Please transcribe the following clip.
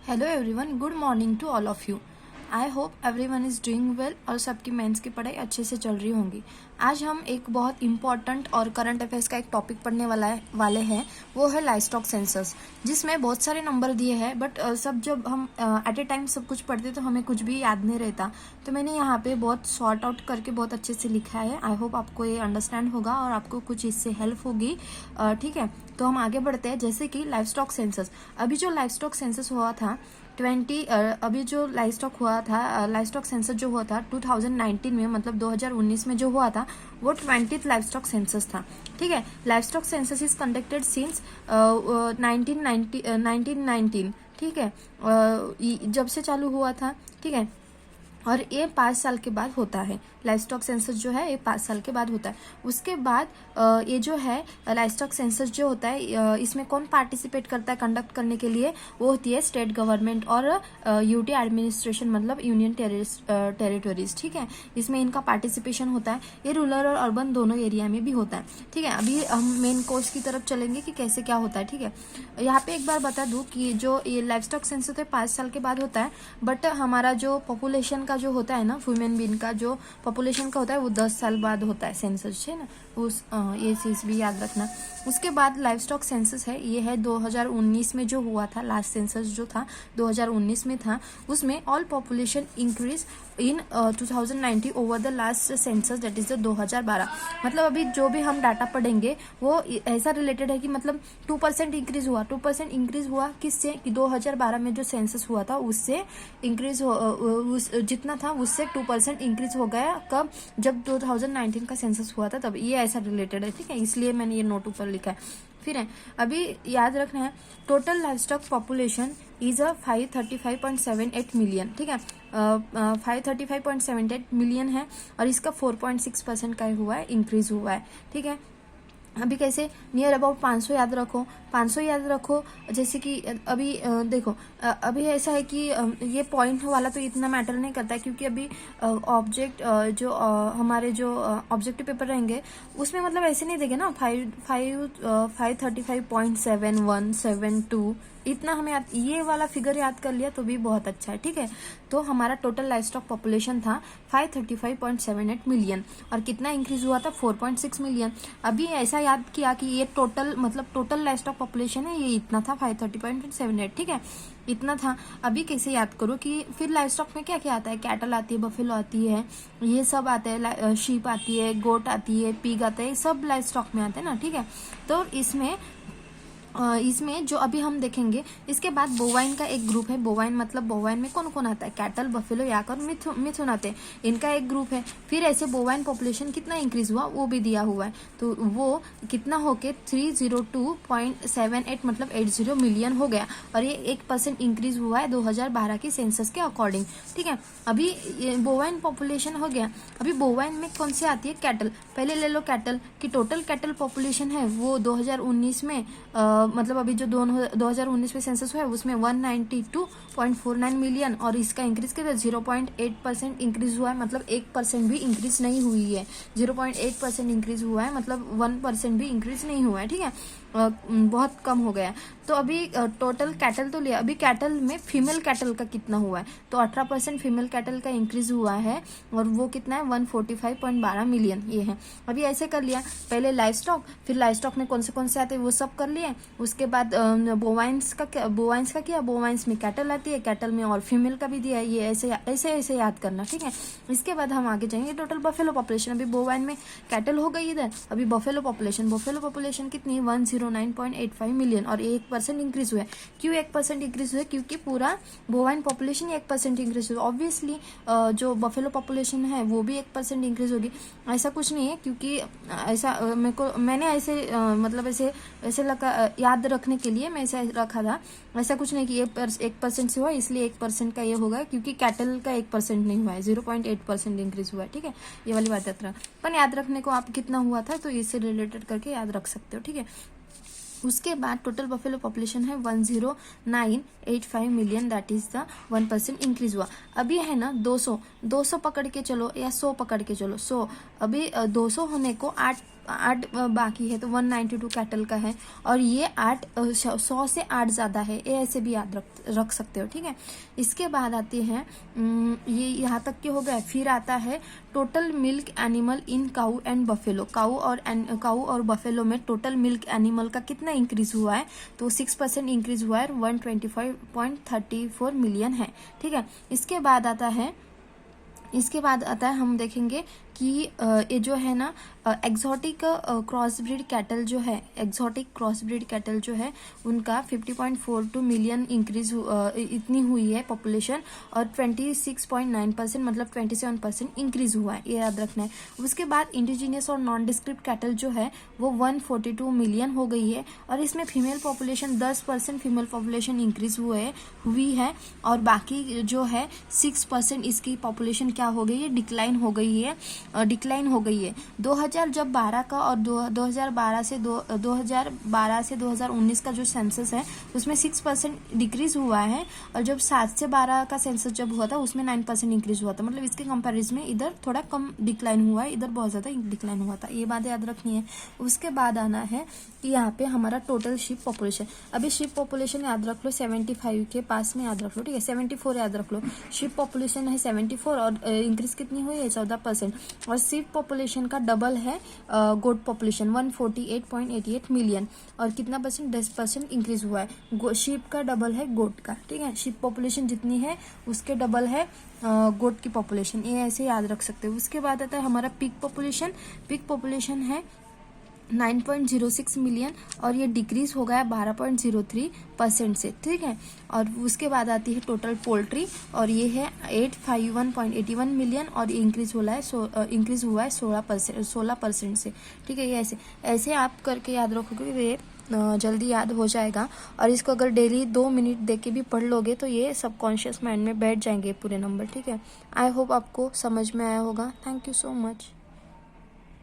Hello everyone, good morning to all of you. I hope everyone is doing well और सबकी mains की पढ़ाई अच्छे से चल रही होंगी। आज हम एक बहुत इंपॉर्टेंट और करंट अफेयर्स का एक टॉपिक पढ़ने वाले हैं, वो है लाइवस्टॉक सेंसस, जिसमें बहुत सारे नंबर दिए हैं। बट सब जब हम एट ए टाइम सब कुछ पढ़ते तो हमें कुछ भी याद नहीं रहता। तो मैंने यहाँ पे बहुत सॉर्ट आउट करके बहुत अच्छे से लिखा है। आई होप आपको ये अंडरस्टैंड होगा और आपको कुछ इससे हेल्प होगी। ठीक है, तो हम आगे बढ़ते हैं। जैसे कि लाइवस्टॉक सेंसस, अभी जो लाइवस्टॉक सेंसस हुआ था अभी जो लाइवस्टॉक सेंसस जो हुआ था 2019 में, मतलब 2019 में जो हुआ था, वो 20th लाइवस्टॉक सेंसस था। ठीक है, livestock census is conducted since 1919। ठीक है, जब से चालू हुआ था। ठीक है, और ये 5 साल के बाद होता है। लाइवस्टॉक सेंसस जो है ये 5 साल के बाद होता है। उसके बाद ये जो है लाइवस्टॉक सेंसस जो होता है, इसमें कौन पार्टिसिपेट करता है कंडक्ट करने के लिए? वो होती है स्टेट गवर्नमेंट और यूटी एडमिनिस्ट्रेशन, मतलब यूनियन टेरिटोरीज। ठीक है, इसमें इनका पार्टिसिपेशन होता है। ये रूरल और अर्बन दोनों एरिया में भी होता है। ठीक है, अभी हम मेन कोर्स की तरफ चलेंगे कि कैसे क्या होता है। ठीक है, यहाँ पे एक बार बता दूं कि जो ये लाइवस्टॉक सेंसस है 5 साल के बाद होता है। बट हमारा जो पॉपुलेशन का जो होता है ना, ह्यूमन बीइंग का जो पॉपुलेशन का होता है, वो 10 साल बाद होता है सेंसस, है ना। ये चीज भी याद रखना। उसके बाद लाइवस्टॉक सेंसस है, ये है 2019 में जो हुआ था। लास्ट सेंसस जो था 2019 में था। उसमें all population increase in 2090 over the last census, that is the 2012। मतलब अभी जो भी हम डाटा पढ़ेंगे वो ऐसा रिलेटेड है कि मतलब 2% इंक्रीज हुआ। 2% इंक्रीज हुआ किससे? कि 2012 में जो सेंसस हुआ था उससे इंक्रीज जितना था उससे 2% इंक्रीज हो गया। कब? जब 2019 का सेंसस हुआ था तब। ये ऐसा रिलेटेड है। ठीक है, इसलिए मैंने ये नोट ऊपर लिखा है। फिर है, अभी याद रखना है, total livestock population is 535.78 million. ठीक है, 535.78 मिलियन है और इसका 4.6% का हुआ है, इंक्रीज हुआ है। ठीक है, अभी कैसे? नियर अबाउट 500 याद रखो, 500 याद रखो। जैसे कि अभी देखो, अभी ऐसा है कि ये पॉइंट वाला तो इतना मैटर नहीं करता है, क्योंकि अभी ऑब्जेक्ट जो हमारे जो ऑब्जेक्टिव पेपर रहेंगे उसमें मतलब ऐसे नहीं देंगे ना 535.7172 इतना हमें ये वाला फिगर याद कर लिया तो भी बहुत अच्छा है। ठीक है, तो हमारा टोटल लाइवस्टॉक पॉपुलेशन था 535.78 मिलियन और कितना इंक्रीज हुआ था? 4.6 मिलियन। अभी ऐसा याद किया कि ये टोटल मतलब टोटल लाइवस्टॉक पॉपुलेशन है, ये इतना था 530.78। ठीक है, इतना था। अभी कैसे याद करो कि फिर लाइवस्टॉक में क्या क्या आता है? कैटल आती है, बफेलो आती है, ये सब आता है, शीप आती है, गोट आती है, पिग आता है, सब लाइवस्टॉक में आते हैं ना। ठीक है, तो इसमें जो अभी हम देखेंगे, इसके बाद बोवाइन का एक ग्रुप है। बोवाइन मतलब बोवाइन में कौन कौन आता है? कैटल, बफेलो, याक और मिथुन आते हैं, इनका एक ग्रुप है। फिर ऐसे बोवाइन पॉपुलेशन कितना इंक्रीज हुआ वो भी दिया हुआ है, तो वो कितना होके 302.78 मतलब 80 मिलियन हो गया और ये 1% इंक्रीज हुआ है 2012 की सेंसस के अकॉर्डिंग। ठीक है, अभी बोवाइन पॉपुलेशन हो गया। अभी बोवाइन में कौन सी आती है? कैटल। पहले ले लो कैटल की टोटल कैटल पॉपुलेशन है वो 2019 में मतलब अभी जो 2019 में सेंसस हुआ है उसमें 192.49 मिलियन और इसका इंक्रीज कितना? 0.8% इंक्रीज हुआ है, मतलब 1% भी इंक्रीज नहीं हुई है। 0.8% इंक्रीज हुआ है, मतलब 1% भी इंक्रीज नहीं हुआ है। ठीक है, बहुत कम हो गया। तो अभी टोटल कैटल तो लिया, अभी कैटल में फीमेल कैटल का कितना हुआ है? तो 18% फीमेल कैटल का इंक्रीज हुआ है और वो कितना है? 145.12 मिलियन ये है। अभी ऐसे कर लिया, पहले लाइवस्टॉक, फिर लाइवस्टॉक में कौन से आते हैं वो सब कर लिए। उसके बाद बोवाइंस का किया, बोवाइंस में कैटल आती है, कैटल में और फीमेल का भी दिया है। ये ऐसे याद करना। ठीक है, इसके बाद हम आगे जाएंगे। टोटल बफेलो पॉपुलेशन, अभी बोवाइन में कैटल हो गई इधर, अभी बफेलो पॉपुलेशन कितनी? 109.85 मिलियन और 1% इंक्रीज हुआ है। क्यों 1% इंक्रीज हुआ है? क्योंकि पूरा बोवाइन पॉपुलेशन 1% इंक्रीज हुआ। ऑब्वियसली जो बफेलो पॉपुलेशन है वो भी 1% इंक्रीज होगी। ऐसा कुछ नहीं है, क्योंकि ऐसा मैंने ऐसे मतलब ऐसे लगा याद रखने के लिए मैं ऐसा रखा था। ऐसा कुछ नहीं कि ये 1% से हुआ इसलिए 1% का ये होगा, क्योंकि कैटल का 1% नहीं हुआ है, 0.8% इंक्रीज हुआ है। ठीक है, ये वाली बात याद रखने को आप कितना हुआ था तो इससे रिलेटेड करके याद रख सकते हो। ठीक है, उसके बाद टोटल बफेलो पॉपुलेशन है 10985 million, that is the 1% increase हुआ। अभी है ना 200 पकड़ के चलो या 100 पकड़ के चलो। 100 अभी 200 होने को 8 बाकी है तो 192 कैटल का है, और ये 100 से 8 ज़्यादा है, ये ऐसे भी याद रख सकते हो, ठीक है। इसके बाद आती है ये यहाँ तक के हो गए। फिर आता है total milk animal in cow and buffalo. Cow और बफेलो में टोटल मिल्क एनिमल का कितना इंक्रीज हुआ है, तो 6% इंक्रीज हुआ है, 125.34 मिलियन है, ठीक है। इसके बाद आता है हम देखेंगे कि ये जो है ना एक्सोटिक क्रॉसब्रीड कैटल जो है, उनका 50.42 मिलियन इंक्रीज इतनी हुई है पॉपुलेशन, और 26.9% मतलब 27% इंक्रीज हुआ है, ये याद रखना है। उसके बाद इंडिजीनियस और नॉन डिस्क्रिप्ट कैटल जो है वो 142 मिलियन हो गई है, और इसमें female population 10% female population increase हुई है, और बाकी जो है 6% इसकी पॉपुलेशन क्या हो गई है, डिक्लाइन हो गई है। 2012 का और 2012 से 2019 का जो सेंसस है उसमें 6% डिक्रीज हुआ है, और जब 7 से 12 का सेंसस जब हुआ था उसमें 9% इंक्रीज हुआ था, मतलब इसके कंपैरिजन में इधर थोड़ा कम डिक्लाइन हुआ है, इधर बहुत ज्यादा डिक्लाइन हुआ था, ये बात याद रखनी है। उसके बाद आना है कि यहाँ पे हमारा टोटल शिप पॉपुलेशन। अभी शिप पॉपुलेशन याद रख लो 75 के पास में याद रख लो, ठीक है, 74 याद रख लो। शिप पॉपुलेशन है 74 और इंक्रीज कितनी हुई है 14%, और शिप पॉपुलेशन का डबल है गोट पॉपुलेशन 148.88 मिलियन, और कितना परसेंट 10% इंक्रीज हुआ है। शिप का डबल है गोट का, ठीक है, शिप पॉपुलेशन जितनी है उसके डबल है गोट की पॉपुलेशन, ये ऐसे याद रख सकते हो। उसके बाद आता है हमारा पिग पॉपुलेशन है 9.06 मिलियन, और ये डिक्रीज हो गया 12.03% से, ठीक है। और उसके बाद आती है टोटल पोल्ट्री, और ये है 851.81 मिलियन, और ये इंक्रीज हुआ है 16% से, ठीक है। ये ऐसे आप करके याद रखोगे, ये जल्दी याद हो जाएगा, और इसको अगर डेली 2 मिनट दे के भी पढ़ लोगे तो ये सबकॉन्शियस माइंड में बैठ जाएंगे पूरे नंबर, ठीक है। आई होप आपको समझ में आया होगा। Thank you so much.